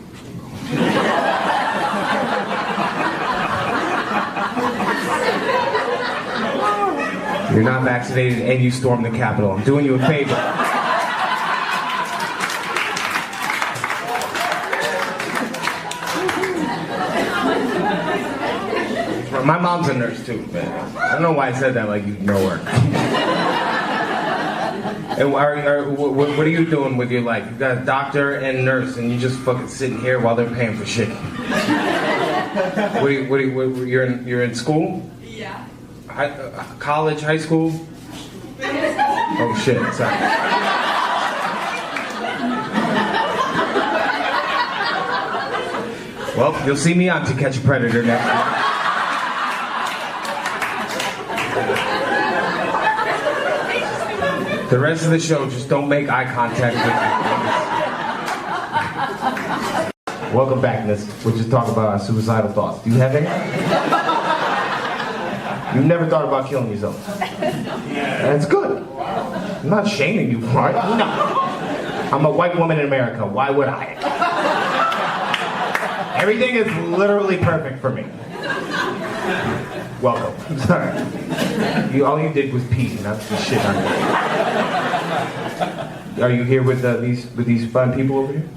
You're not vaccinated and you storm the Capitol. I'm doing you a favor. My mom's a nurse too, man. I don't know why I said that like you know her. And what are you doing with your life? You got a doctor and nurse, and you just fucking sitting here while they're paying for shit. You're in school? Yeah. College, high school? Oh shit, sorry. Well, you'll see me on To Catch a Predator next week. The rest of the show, just don't make eye contact with me. Welcome back, Miss. We'll just talk about our suicidal thoughts. Do you have any? You've never thought about killing yourself? That's good. I'm not shaming you for it. No. I'm a white woman in America. Why would I? Everything is literally perfect for me. Welcome. Sorry. All you did was pee, not the shit on you. Are you here with these fun people over here?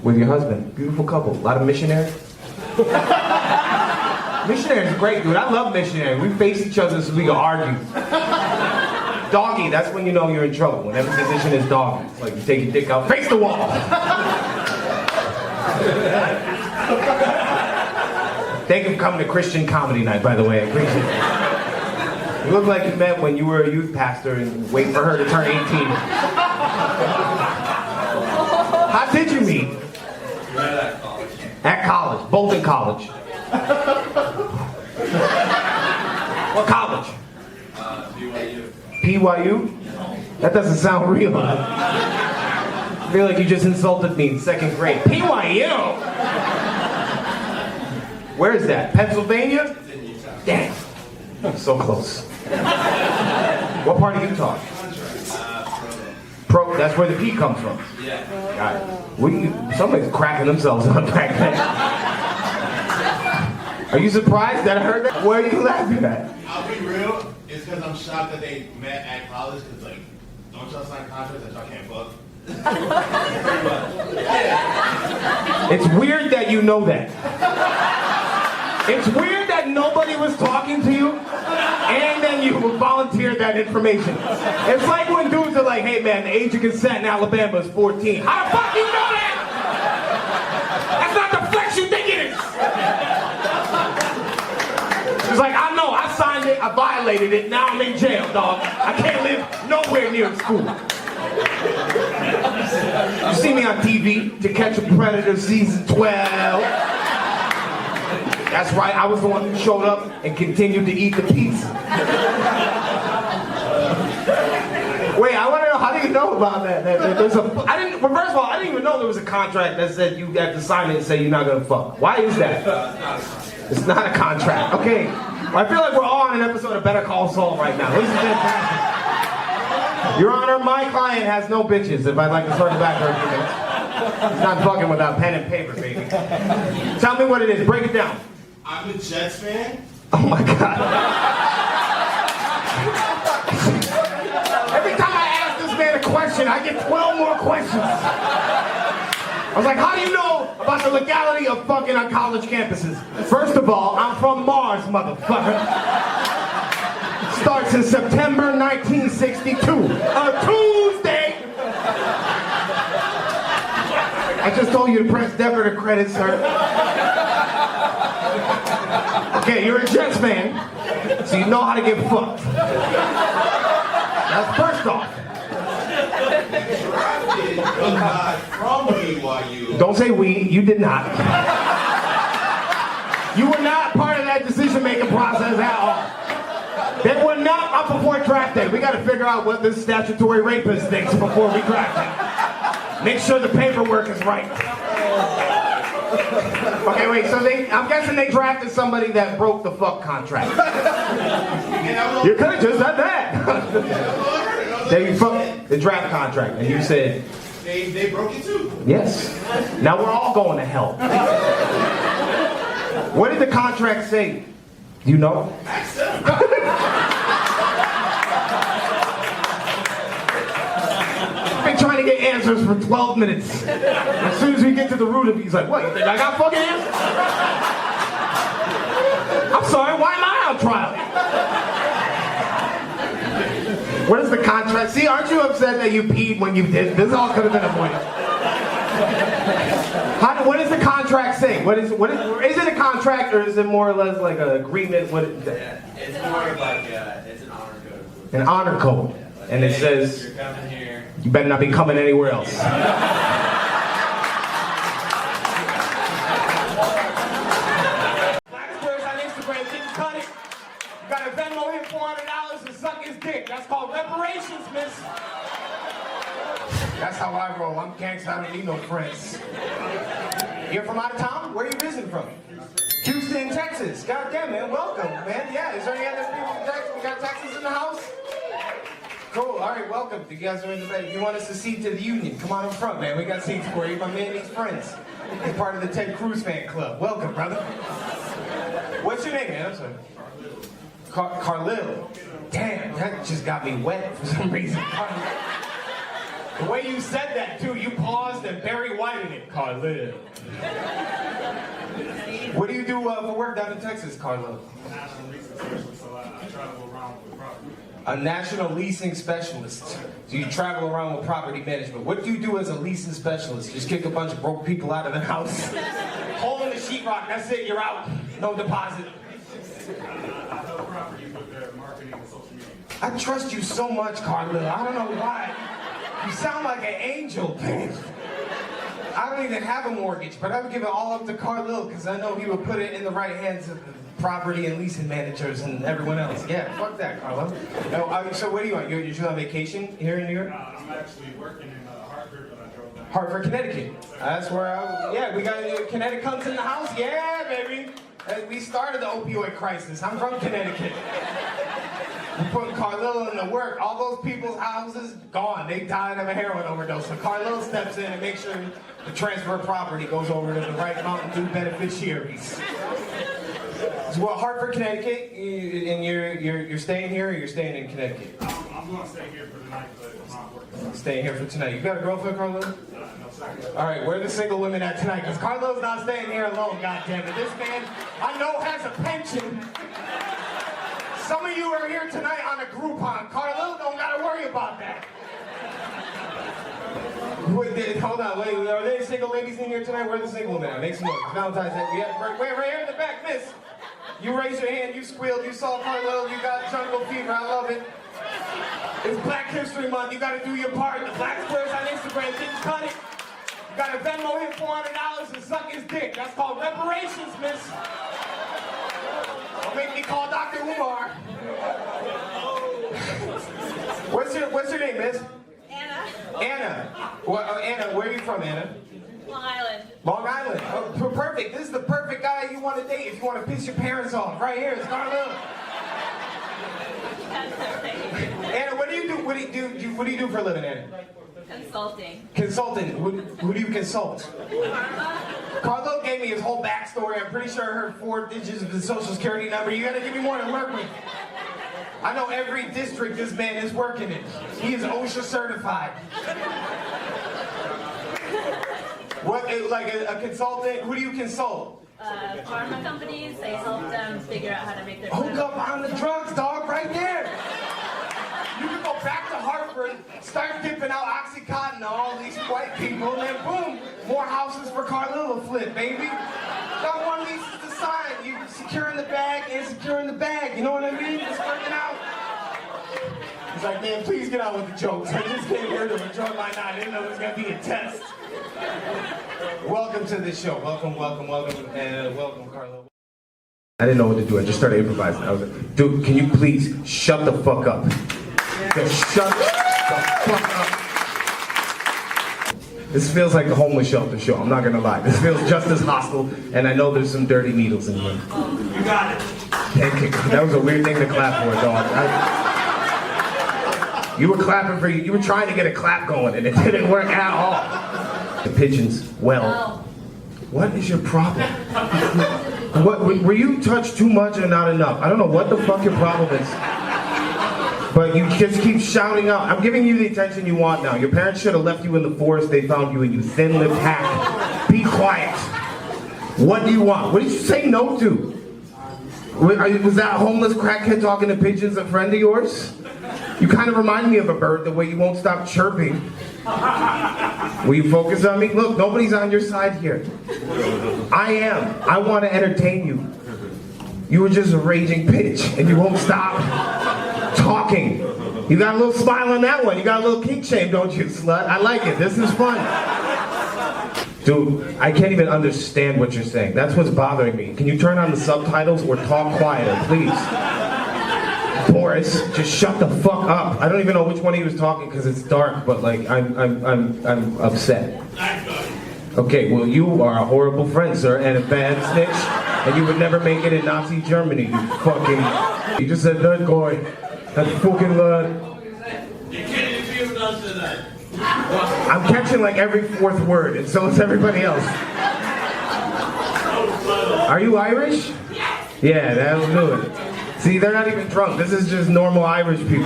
With your husband? Beautiful couple. A lot of missionaries? Missionaries are great, dude. I love missionaries. We face each other so we can argue. Doggy, that's when you know you're in trouble. Whenever the position is doggy. It's like you take your dick out, face the wall. Thank you for coming to Christian Comedy Night, by the way. I appreciate it. You look like you met when you were a youth pastor and wait for her to turn 18. How did you meet? At college. Bolton College. What college? BYU. BYU? That doesn't sound real. I feel like you just insulted me in 2nd grade. BYU? Where is that? Pennsylvania? Damn. So close. What part of Utah? Pro. That's where the P comes from. Yeah. Got it. Somebody's cracking themselves up back there. Are you surprised that I heard that? Where are you laughing at? I'll be real. It's because I'm shocked that they met at college. Because like, don't y'all sign contracts that y'all can't fuck? It's weird that you know that. It's weird that nobody was talking to you, and then you volunteered that information. It's like when dudes are like, hey man, the age of consent in Alabama is 14. How the fuck do you know that? That's not the flex you think it is. It's like, I know, I signed it, I violated it, now I'm in jail, dog. I can't live nowhere near the school. You see me on TV, To Catch a Predator season 12. That's right, I was the one who showed up and continued to eat the pizza. Wait, I want to know, how do you know about that? First of all, I didn't even know there was a contract that said you had to sign it and say you're not gonna fuck. Why is that? It's not a contract. Okay, well, I feel like we're all on an episode of Better Call Saul right now. This is fantastic. Your Honor, my client has no bitches, if I'd like to start the back argument. He's not fucking without pen and paper, baby. Tell me what it is, break it down. I'm a Jets fan. Oh my God. Every time I ask this man a question, I get 12 more questions. I was like, how do you know about the legality of fucking on college campuses? First of all, I'm from Mars, motherfucker. Starts in September 1962, a Tuesday. I just told you to press debit or credit, sir. Okay, you're a Jets fan, so you know how to get fucked. That's first off. From BYU. Don't say we, you did not. You were not part of that decision-making process at all. They were not up before draft day. We got to figure out what this statutory rapist thinks before we draft him. Make sure the paperwork is right. Okay, wait, so I'm guessing they drafted somebody that broke the fuck contract. You could have just done that. They fucked the draft contract, and you said... They broke it too. Yes. Now we're all going to hell. What did the contract say? Do you know? I've been trying to get answers for 12 minutes. As soon as we get to the root of it, he's like, what, you think I got fucking answers? I'm sorry, why am I on trial? What is the contract? See, aren't you upset that you peed when you did? This all could have been avoided. What does the contract say? Is it a contract or is it more or less like an agreement? It's more of like it's an honor code. An honor code. Yeah, like, And it hey, says, you're coming here. you better not be coming anywhere else. Black Squares on Instagram, didn't cut it. Got a Venmo in $400 to suck his dick. That's called reparations, miss. That's how I roll. I'm gangsta, I don't need no friends. You're from out of town? Where are you visiting from? Houston, Texas. God damn, man. Welcome, man. Yeah, is there any other people from Texas? We got Texas in the house? Cool. All right, welcome. You guys are in the bed. If you want us to seat to the union, come on up front, man. We got seats for you. My man needs friends. He's part of the Ted Cruz fan club. Welcome, brother. What's your name, man? I'm sorry. Carlil. Damn, that just got me wet for some reason. The way you said that, too, you paused and Barry Whited it. Carlil. What do you do for work down in Texas, Carlil? National leasing specialist, so I travel around with property. A national leasing specialist. So you travel around with property management. What do you do as a leasing specialist? Just kick a bunch of broke people out of their house? Hole in the sheetrock, that's it, you're out. No deposit. I help properties with their marketing and social media. I trust you so much, Carla. I don't know why. You sound like an angel, man. I don't even have a mortgage, but I would give it all up to Carlil because I know he would put it in the right hands of the property and leasing managers and everyone else. Yeah, fuck that, Carlo. No, so what do you want? You're just on vacation here in New York? I'm actually working in Hartford, but I drove down. Hartford, Connecticut. That's where yeah, we got Connecticut's in the house. Yeah, baby. We started the opioid crisis. I'm from Connecticut. We put Carlil in the work. All those people's houses, gone. They died of a heroin overdose. So Carlil steps in and makes sure the transfer of property goes over to the right Mountain Dew beneficiaries. So, well, Hartford, Connecticut, and you're staying here, or you're staying in Connecticut? I'm going to stay here for the night, but I'm not working. Staying here for tonight. You got a girlfriend, Carlil? No, sir. All right, where are the single women at tonight? Because Carlil's not staying here alone, goddammit. This man, I know, has a pension. Some of you are here tonight on a Groupon. Carlil don't gotta worry about that. Hold on, wait, are there single ladies in here tonight? Where are the single women at? Make some noise. Valentine's Day. Yeah, right here in the back, miss. You raised your hand, you squealed, you saw Carlil, you got jungle fever, I love it. It's Black History Month, you gotta do your part. The Black Squares on Instagram didn't cut it. You gotta Venmo him $400 and suck his dick. That's called reparations, miss. Don't make me call Dr. Umar. What's your name, miss? Anna. Anna. Well, Anna, where are you from, Anna? Long Island. Long Island. Oh, perfect. This is the perfect guy you want to date if you want to piss your parents off. Right here, it's Carlil. Anna, what do you do? What do you do for a living, Anna? Consulting. Consulting. Who do you consult? Karma. Carlo gave me his whole backstory. I'm pretty sure I heard 4 digits of his social security number. You gotta give me more to work with. I know every district this man is working in. He is OSHA certified. What, like a consultant? Who do you consult? Pharma companies, I help them figure out how to make their Hook up on the drugs, dog, right there. You can go back to Hartford, start dipping out Oxycontin to all these white people, and then boom, more houses for Carlil to flip, baby. Got more leases to sign. You securing the bag and securing the bag. You know what I mean? It's working out. He's like, man, please get out with the jokes. I just came here to enjoy my night. I didn't know it was gonna be a test. Welcome to the show. Welcome, and welcome, Carlo. I didn't know what to do. I just started improvising. I was like, dude, can you please shut the fuck up? Just shut the fuck up. This feels like the homeless shelter show. I'm not gonna lie. This feels just as hostile, and I know there's some dirty needles in here. You got it. Thank you. That was a weird thing to clap for, dog. You were clapping for you were trying to get a clap going, and it didn't work at all. The pigeons, well. What is your problem? What, were you touched too much or not enough? I don't know what the fuck your problem is. But you just keep shouting out. I'm giving you the attention you want now. Your parents should have left you in the forest. They found you and you thin-lipped hack. Be quiet. What do you want? What did you say no to? Was that homeless crackhead talking to pigeons a friend of yours? You kind of remind me of a bird the way you won't stop chirping. Will you focus on me? Look, nobody's on your side here. I am. I want to entertain you. You were just a raging pitch and you won't stop talking. You got a little smile on that one. You got a little kink shame, don't you, slut? I like it. This is fun. Dude, I can't even understand what you're saying. That's what's bothering me. Can you turn on the subtitles or talk quieter, please? Boris, just shut the fuck up. I don't even know which one he was talking because it's dark, but like I'm upset. Okay, well you are a horrible friend, sir, and a bad snitch, and you would never make it in Nazi Germany, you fucking. You just said that guy. That fucking lad. I'm catching like every 4th word, and so is everybody else. Are you Irish? Yeah, that'll do it. See, they're not even drunk. This is just normal Irish people.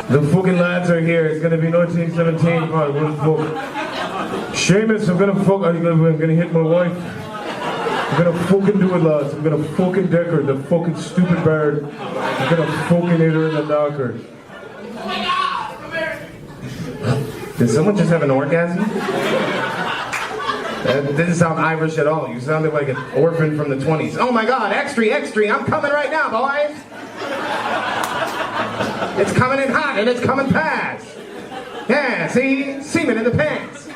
The fucking lads are here. It's gonna be 1917. What the fuck? Seamus, I'm gonna hit my wife. I'm gonna fucking do it, lads. I'm gonna fucking deck her, the fucking stupid bird. I'm gonna fucking hit her in the knocker. Did someone just have an orgasm? That didn't sound Irish at all. You sounded like an orphan from the 20s. Oh my God, extra, extra, I'm coming right now, boys. It's coming in hot and it's coming fast. Yeah, see? Semen in the pants.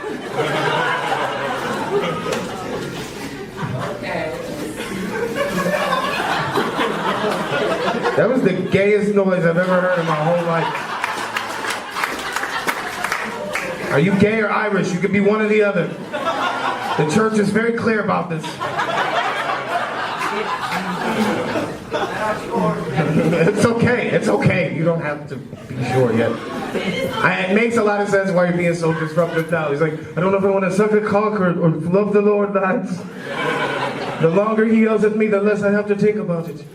That was the gayest noise I've ever heard in my whole life. Are you gay or Irish? You could be one or the other. The church is very clear about this. It's okay, it's okay. You don't have to be sure yet. It makes a lot of sense why you're being so disruptive now. He's like, I don't know if I want to suck a cock or love the Lord, lads. The longer he yells at me, the less I have to think about it.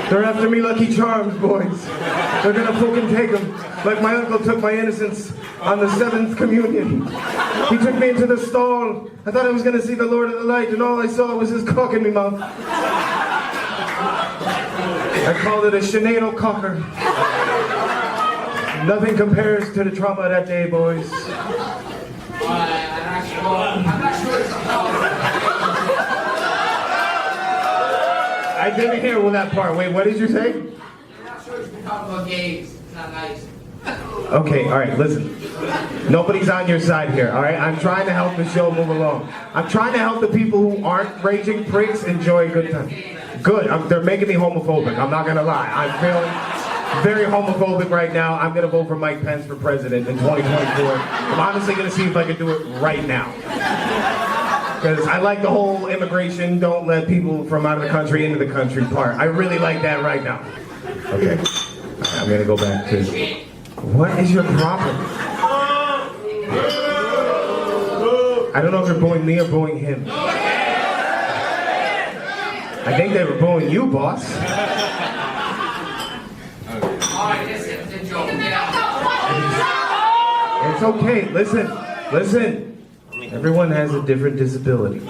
They're after me Lucky Charms, boys. They're gonna fucking take them. Like my uncle took my innocence on the 7th communion. He took me into the stall. I thought I was gonna see the Lord of the Light, and all I saw was his cock in my mouth. I called it a Sinead cocker. Nothing compares to the trauma of that day, boys. I'm not sure it's I didn't hear that part. Wait, what did you say? I'm not sure it's talking about gays. It's not nice. Okay, all right, listen. Nobody's on your side here, all right? I'm trying to help the show move along. I'm trying to help the people who aren't raging pricks enjoy a good time. Good, they're making me homophobic, I'm not gonna lie. I'm feeling very homophobic right now. I'm gonna vote for Mike Pence for president in 2024. I'm honestly gonna see if I can do it right now. Because I like the whole immigration, don't let people from out of the country into the country part. I really like that right now. Okay, I'm gonna go back to, what is your problem? I don't know if they're booing me or booing him. I think they were booing you, boss. Alright, listen, it's a joke. Get out. It's okay, listen. Everyone has a different disability. And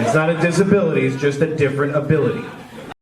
it's not a disability, it's just a different ability.